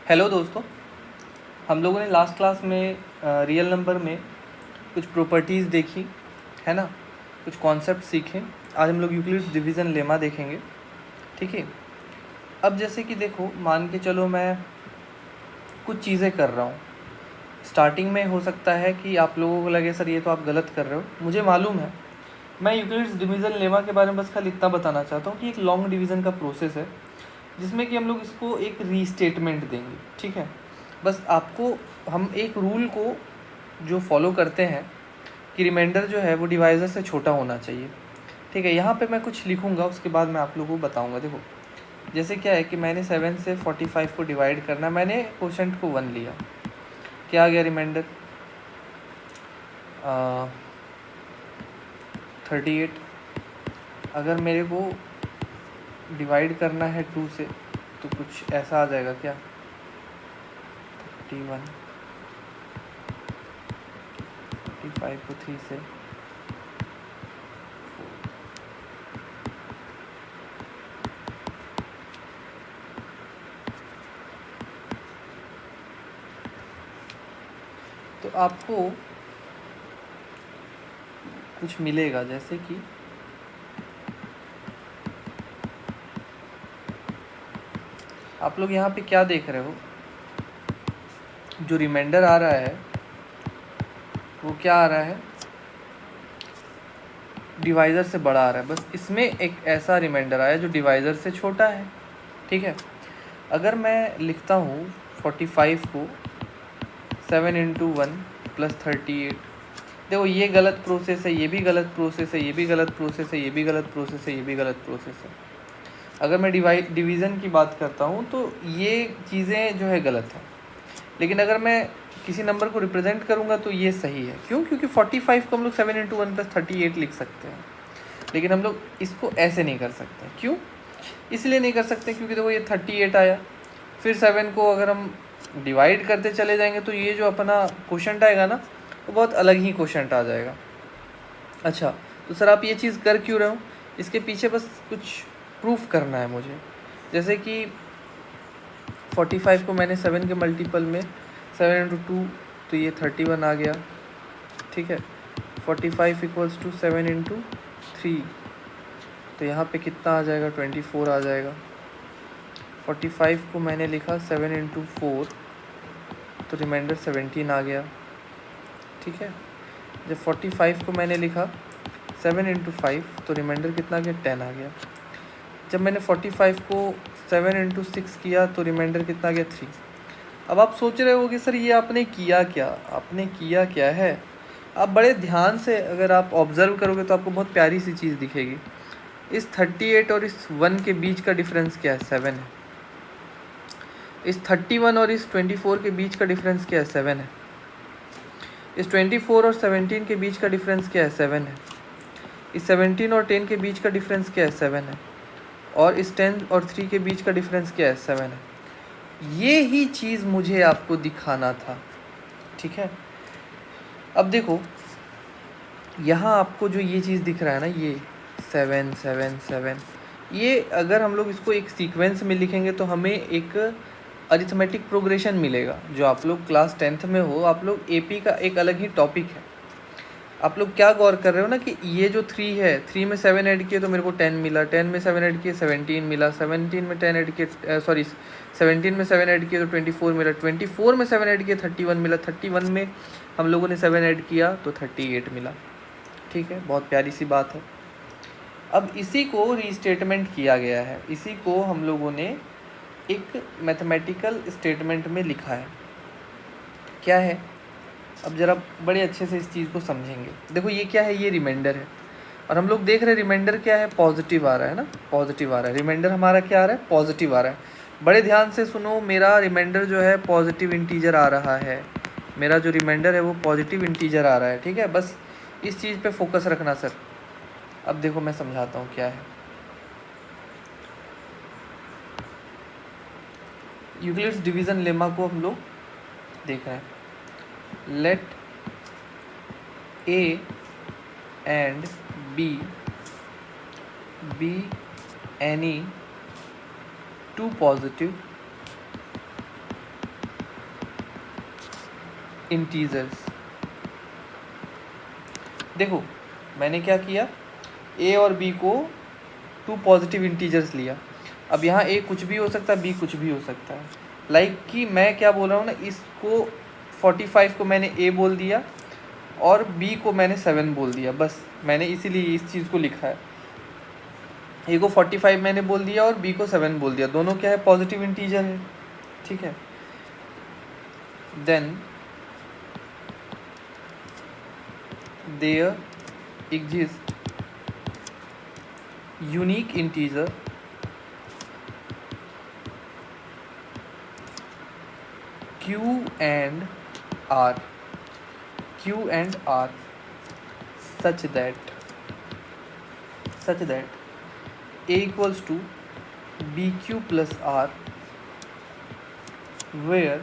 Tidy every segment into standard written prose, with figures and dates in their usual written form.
Hello दोस्तों, हम लोगों ने लास्ट क्लास में रियल नंबर में कुछ प्रॉपर्टीज़ देखी है ना, कुछ कॉन्सेप्ट सीखे। आज हम लोग यूक्लिड्स डिवीज़न लेमा देखेंगे, ठीक है। अब जैसे कि देखो, मान के चलो मैं कुछ चीज़ें कर रहा हूँ। स्टार्टिंग में हो सकता है कि आप लोगों को लगे सर ये तो आप गलत कर रहे हो, मुझे मालूम है। मैं यूक्लिड्स डिवीज़न लेमा के बारे में बस खाली इतना बताना चाहता हूँ कि एक लॉन्ग डिवीज़न का प्रोसेस है जिसमें कि हम लोग इसको एक रीस्टेटमेंट देंगे, ठीक है। बस आपको हम एक रूल को जो फॉलो करते हैं कि रिमाइंडर जो है वो डिवाइज़र से छोटा होना चाहिए, ठीक है। यहाँ पे मैं कुछ लिखूँगा, उसके बाद मैं आप लोगों को बताऊँगा। देखो, जैसे क्या है कि मैंने 7 से 45 को डिवाइड करना, मैंने क्वोशेंट को 1 लिया, क्या आ गया रिमाइंडर 38। अगर मेरे को डिवाइड करना है 2 से तो कुछ ऐसा आ जाएगा क्या, 31। 45 को 3 से तो आपको कुछ मिलेगा, जैसे कि आप लोग यहाँ पे क्या देख रहे हो, जो रिमाइंडर आ रहा है वो क्या आ रहा है, डिवाइज़र से बड़ा आ रहा है। बस इसमें एक ऐसा रिमाइंडर आया जो डिवाइज़र से छोटा है, ठीक है। अगर मैं लिखता हूँ 45 को 7 इंटू 1 प्लस 38, देखो ये गलत प्रोसेस है, ये भी गलत प्रोसेस है, ये भी गलत प्रोसेस है, ये भी गलत प्रोसेस है, ये भी गलत प्रोसेस है। अगर मैं डिवीज़न की बात करता हूँ तो ये चीज़ें जो है गलत है, लेकिन अगर मैं किसी नंबर को रिप्रेजेंट करूँगा तो ये सही है। क्यों? क्योंकि 45 को हम लोग 7 इंटू 1 प्लस 38 लिख सकते हैं, लेकिन हम लोग इसको ऐसे नहीं कर सकते। क्यों? इसलिए नहीं कर सकते क्योंकि देखो ये 38 आया, फिर 7 को अगर हम डिवाइड करते चले जाएंगे तो ये जो अपना क्वोशेंट आएगा ना, तो बहुत अलग ही क्वोशेंट आ जाएगा। अच्छा, तो सर आप ये चीज़ कर क्यों रहे हो? इसके पीछे बस कुछ प्रूफ करना है मुझे। जैसे कि 45 को मैंने 7 के मल्टीपल में 7 इंटू 2 तो ये 31 आ गया, ठीक है। 45 इक्वल्स टू 7 इंटू 3 तो यहाँ पे कितना आ जाएगा, 24 आ जाएगा। 45 को मैंने लिखा 7 इंटू 4 तो रिमाइंडर 17 आ गया, ठीक है। जब 45 को मैंने लिखा 7 इंटू 5 तो रिमाइंडर कितना आ गया, 10 आ गया। जब मैंने 45 को 7 इंटू 6 किया तो रिमाइंडर कितना आ गया, 3। अब आप सोच रहे हो कि सर ये आपने किया क्या, आपने किया क्या है। आप बड़े ध्यान से अगर आप ऑब्ज़र्व करोगे तो आपको बहुत प्यारी सी चीज़ दिखेगी। इस 38 और इस 1 के बीच का डिफरेंस क्या है, 7 है। इस 31 और इस 24 के बीच का डिफरेंस क्या है, 7 है। इस 24 और 17 के बीच का डिफरेंस क्या है, 7 है। इस 17 और 10 के बीच का डिफरेंस क्या है, 7 है। और इस 10 और 3 के बीच का डिफरेंस क्या है, 7 है। ये ही चीज़ मुझे आपको दिखाना था, ठीक है। अब देखो, यहाँ आपको जो ये चीज़ दिख रहा है ना, ये 7 7 7, ये अगर हम लोग इसको एक सीक्वेंस में लिखेंगे तो हमें एक अरिथमेटिक प्रोग्रेशन मिलेगा। जो आप लोग क्लास 10th में हो, आप लोग एपी का एक अलग ही टॉपिक है। आप लोग क्या गौर कर रहे हो ना कि ये जो 3 है, 3 में 7 ऐड किए तो मेरे को 10 मिला, 10 में 7 ऐड किए 17 मिला, 17 में 10 ऐड किए 17 में 7 ऐड किए तो 24 मिला, 24 में 7 ऐड किए 31 मिला, 31 में हम लोगों ने 7 ऐड किया तो 38 मिला, ठीक है। बहुत प्यारी सी बात है। अब इसी को रीस्टेटमेंट किया गया है, इसी को हम लोगों ने एक मैथमेटिकल स्टेटमेंट में लिखा है। क्या है, अब ज़रा बड़े अच्छे से इस चीज़ को समझेंगे। देखो ये क्या है, ये रिमाइंडर है और हम लोग देख रहे हैं रिमाइंडर क्या है, पॉजिटिव आ रहा है ना, पॉजिटिव आ रहा है। रिमाइंडर हमारा क्या आ रहा है, पॉजिटिव आ रहा है। बड़े ध्यान से सुनो, मेरा रिमाइंडर जो है पॉजिटिव इंटीजर आ रहा है। मेरा जो रिमाइंडर है वो पॉजिटिव इंटीजर आ रहा है, ठीक है। बस इस चीज़ पे फोकस रखना सर। अब देखो मैं समझाता हूँ क्या है। यूक्लिड्स डिवीज़न लेमा को हम लोग देख रहे हैं। Let A and B be any two positive integers. देखो मैंने क्या किया, a और b को 2 पॉजिटिव इंटीजर्स लिया। अब यहाँ a कुछ भी हो सकता है, b कुछ भी हो सकता है। लाइक कि मैं क्या बोल रहा हूँ ना, इसको 45 को मैंने a बोल दिया और b को मैंने 7 बोल दिया, बस मैंने इसीलिए इस चीज़ को लिखा है। a को 45 मैंने बोल दिया और b को 7 बोल दिया, दोनों क्या है, पॉजिटिव इंटीजर है, ठीक है। Then there exist unique integer q and r such that a equals to bq plus r where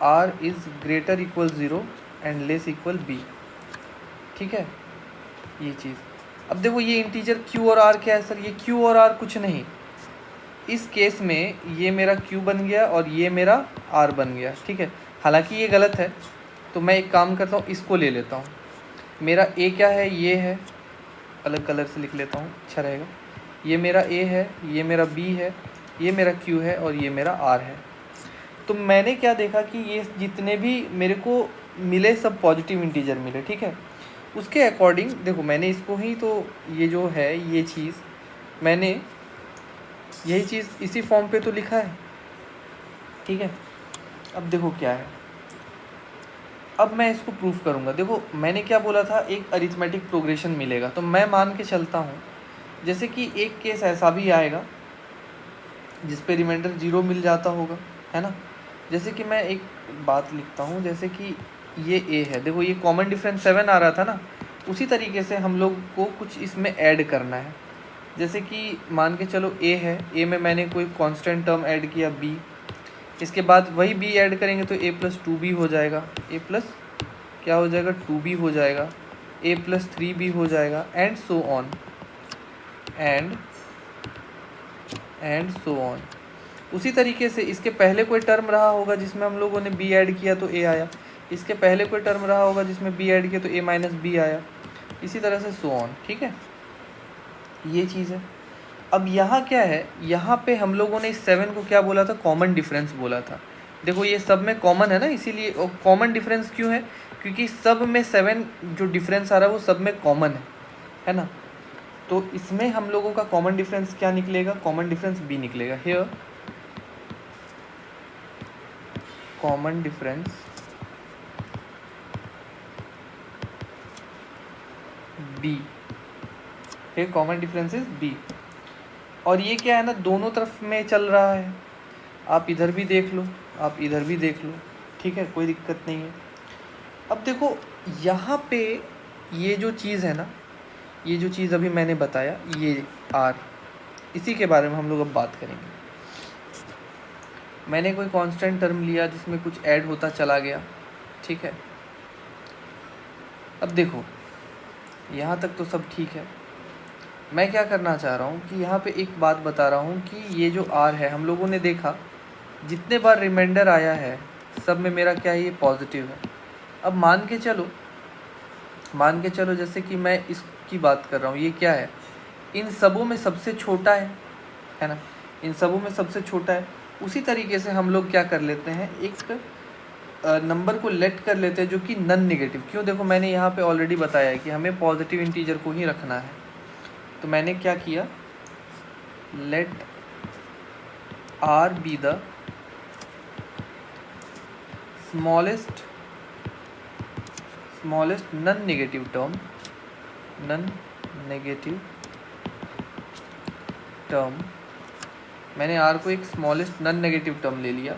r is greater equal 0 and less equal b, ठीक है ये चीज़। अब देखो ये इंटीजर q और r क्या है सर, ये q और r कुछ नहीं, इस केस में ये मेरा q बन गया और ये मेरा r बन गया, ठीक है। हालांकि ये गलत है, तो मैं एक काम करता हूँ, इसको ले लेता हूँ। मेरा a क्या है, ये है, अलग कलर से लिख लेता हूँ, अच्छा रहेगा। ये मेरा a है, ये मेरा b है, ये मेरा q है और ये मेरा r है। तो मैंने क्या देखा कि ये जितने भी मेरे को मिले सब पॉजिटिव इंटीजर मिले, ठीक है। उसके अकॉर्डिंग देखो मैंने इसको ही, तो ये जो है ये चीज़ मैंने यही चीज़ इसी फॉर्म पे तो लिखा है, ठीक है। अब देखो क्या है, अब मैं इसको प्रूफ करूँगा। देखो मैंने क्या बोला था, एक अरिथमेटिक प्रोग्रेशन मिलेगा, तो मैं मान के चलता हूँ जैसे कि एक केस ऐसा भी आएगा जिस पे रिमाइंडर 0 मिल जाता होगा, है ना। जैसे कि मैं एक बात लिखता हूँ, जैसे कि ये a है, देखो ये कॉमन डिफरेंस 7 आ रहा था ना, उसी तरीके से हम लोग को कुछ इसमें ऐड करना है। जैसे कि मान के चलो a है, a में मैंने कोई कांस्टेंट टर्म ऐड किया b, इसके बाद वही b ऐड करेंगे तो a प्लस 2b हो जाएगा, a प्लस क्या हो जाएगा 2b हो जाएगा, a प्लस 3b हो जाएगा, and so on and so on. उसी तरीके से इसके पहले कोई टर्म रहा होगा जिसमें हम लोगों ने b ऐड किया तो a आया, इसके पहले कोई टर्म रहा होगा जिसमें b ऐड किया तो a माइनस b आया, इसी तरह से सो ऑन, ठीक है। ये चीज़ है। अब यहाँ क्या है, यहाँ पे हम लोगों ने इस 7 को क्या बोला था, कॉमन डिफरेंस बोला था। देखो ये सब में कॉमन है ना, इसीलिए कॉमन डिफरेंस क्यों है, क्योंकि सब में 7 जो डिफरेंस आ रहा है वो सब में कॉमन है ना। तो इसमें हम लोगों का कॉमन डिफरेंस क्या निकलेगा, कॉमन डिफरेंस b निकलेगा। हियर कॉमन डिफरेंस b, ये कॉमन डिफरेंस इज b। और ये क्या है ना, दोनों तरफ में चल रहा है, आप इधर भी देख लो, आप इधर भी देख लो, ठीक है, कोई दिक्कत नहीं है। अब देखो यहाँ पे ये जो चीज़ है ना, ये जो चीज़ अभी मैंने बताया, ये r, इसी के बारे में हम लोग अब बात करेंगे। मैंने कोई कांस्टेंट टर्म लिया जिसमें कुछ ऐड होता चला गया, ठीक है। अब देखो यहाँ तक तो सब ठीक है। मैं क्या करना चाह रहा हूँ कि यहाँ पे एक बात बता रहा हूँ कि ये जो r है, हम लोगों ने देखा जितने बार रिमाइंडर आया है सब में मेरा क्या है, ये पॉजिटिव है। अब मान के चलो जैसे कि मैं इसकी बात कर रहा हूँ, ये क्या है, इन सबों में सबसे छोटा है ना, इन सबों में सबसे छोटा है। उसी तरीके से हम लोग क्या कर लेते हैं, एक नंबर को लेट कर लेते हैं जो कि नन नेगेटिव। क्यों, देखो मैंने यहाँ पे ऑलरेडी बताया है कि हमें पॉजिटिव इंटीजर को ही रखना है। तो मैंने क्या किया, let r be the smallest non negative term, मैंने r को एक स्मॉलेस्ट नन नेगेटिव टर्म ले लिया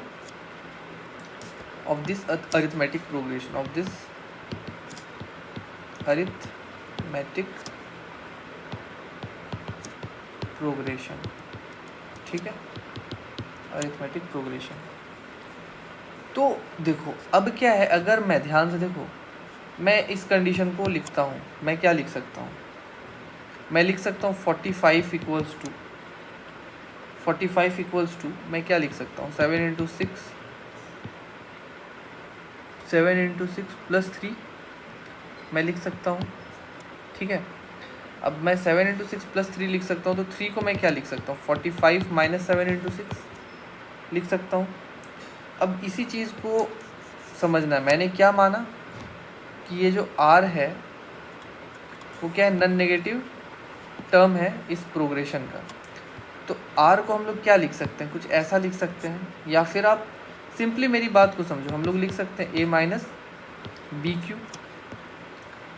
ऑफ दिस अरिथमेटिक प्रोग्रेशन, ठीक है, अरिथमेटिक प्रोग्रेशन। तो देखो अब क्या है, अगर मैं ध्यान से देखो, मैं इस कंडीशन को लिखता हूँ, मैं क्या लिख सकता हूँ, मैं लिख सकता हूँ 45 इक्वल्स टू मैं क्या लिख सकता हूँ, 7 × 6 7 इंटू 6 प्लस 3 मैं लिख सकता हूँ, ठीक है। अब मैं 7 इंटू 6 प्लस 3 लिख सकता हूँ, तो 3 को मैं क्या लिख सकता हूँ, 45 माइनस 7 इंटू 6 लिख सकता हूँ। अब इसी चीज़ को समझना है, मैंने क्या माना कि ये जो r है वो क्या है, नॉन नेगेटिव टर्म है इस प्रोग्रेशन का। तो r को हम लोग क्या लिख सकते हैं, कुछ ऐसा लिख सकते हैं, या फिर आप सिंपली मेरी बात को समझो, हम लोग लिख सकते हैं a minus B Q.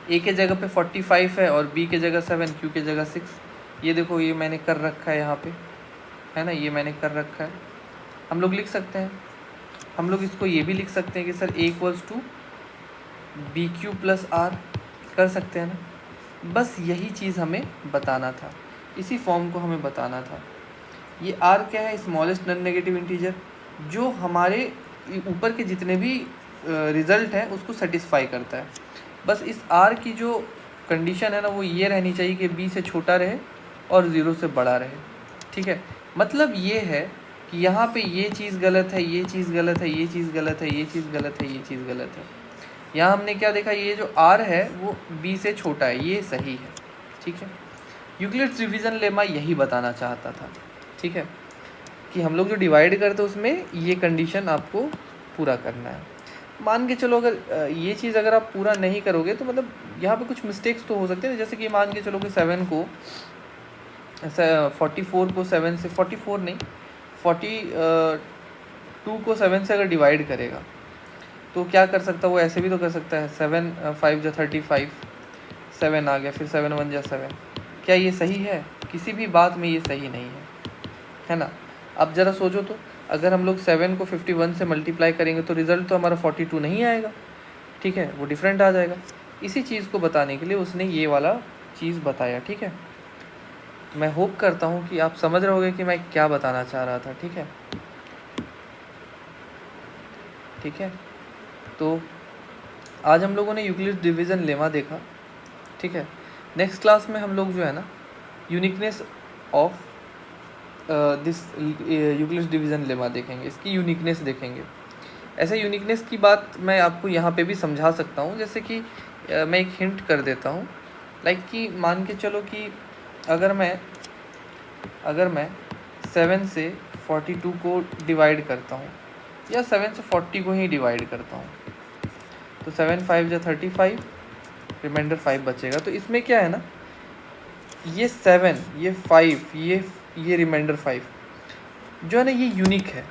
a के जगह पे 45 है और b के जगह 7, q के जगह 6। ये देखो ये मैंने कर रखा है यहाँ पे, है ना, ये मैंने कर रखा है। हम लोग लिख सकते हैं, हम लोग इसको ये भी लिख सकते हैं कि sir a equals to B Q plus R, कर सकते हैं ना। बस यही चीज़ हमें बताना था, इसी फॉर्म को हमें बताना था। ये r क्या है, स्मॉलेस्ट नॉन नेगेटिव इंटीजर, जो हमारे ऊपर के जितने भी रिज़ल्ट हैं उसको सेटिस्फाई करता है। बस इस r की जो कंडीशन है ना वो ये रहनी चाहिए कि b से छोटा रहे और 0 से बड़ा रहे, ठीक है। मतलब ये है कि यहाँ पे ये चीज़ गलत है, ये चीज़ गलत है, ये चीज़ गलत है, ये चीज़ गलत है, ये चीज़ गलत है। यहाँ हमने क्या देखा, ये जो r है वो b से छोटा है, ये सही है, ठीक है। यूक्लिड्स डिवीज़न लेमा यही बताना चाहता था, ठीक है, कि हम लोग जो डिवाइड करते हैं उसमें ये कंडीशन आपको पूरा करना है। मान के चलो अगर ये चीज़ अगर आप पूरा नहीं करोगे तो मतलब यहाँ पे कुछ मिस्टेक्स तो हो सकते हैं, जैसे कि मान के चलो कि 7 को 44 को 7 से 44 नहीं 42 को 7 से अगर डिवाइड करेगा तो क्या कर सकता है, वो ऐसे भी तो कर सकता है, 7 5 जा 35, 7 आ गया, फिर 7 1 जा 7। क्या ये सही है? किसी भी बात में ये सही नहीं है ना। अब ज़रा सोचो तो, अगर हम लोग 7 को 51 से मल्टीप्लाई करेंगे तो रिज़ल्ट तो हमारा 42 नहीं आएगा, ठीक है, वो डिफरेंट आ जाएगा। इसी चीज़ को बताने के लिए उसने ये वाला चीज़ बताया, ठीक है। मैं होप करता हूँ कि आप समझ रहे होगे कि मैं क्या बताना चाह रहा था, ठीक है, ठीक है। तो आज हम लोगों ने यूक्लिड्स डिवीज़न लेमा देखा, ठीक है। नेक्स्ट क्लास में हम लोग जो है ना uniqueness of this Euclid's division lemma देखेंगे, इसकी यूनिकनेस देखेंगे। ऐसे यूनिकनेस की बात मैं आपको यहाँ पे भी समझा सकता हूँ, जैसे कि मैं एक हिंट कर देता हूँ, लाइक कि मान के चलो कि अगर मैं 7 से 42 को डिवाइड करता हूँ या 7 से 40 को ही डिवाइड करता हूँ, तो 7 5 जा 35, रिमाइंडर 5 बचेगा। तो इसमें क्या है ना, ये 7 ये 5 ये रिमाइंडर 5 जो है ना ये यूनिक है।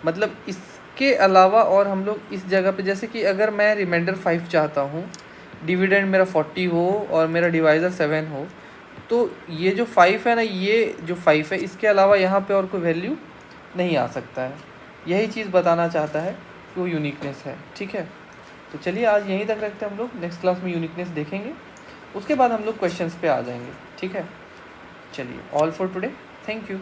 मतलब इसके अलावा और हम लोग इस जगह पे, जैसे कि अगर मैं रिमाइंडर 5 चाहता हूँ, डिविडेंड मेरा 40 हो और मेरा डिवाइज़र 7 हो, तो ये जो 5 है ना, ये जो 5 है इसके अलावा यहाँ पे और कोई वैल्यू नहीं आ सकता है। यही चीज़ बताना चाहता है कि वो यूनिकनेस है, ठीक है। तो चलिए आज यहीं तक रखते हैं हम लोग, नेक्स्ट क्लास में यूनिकनेस देखेंगे, उसके बाद हम लोग क्वेश्चंस पे आ जाएंगे, ठीक है। चलिए, all for today, thank you.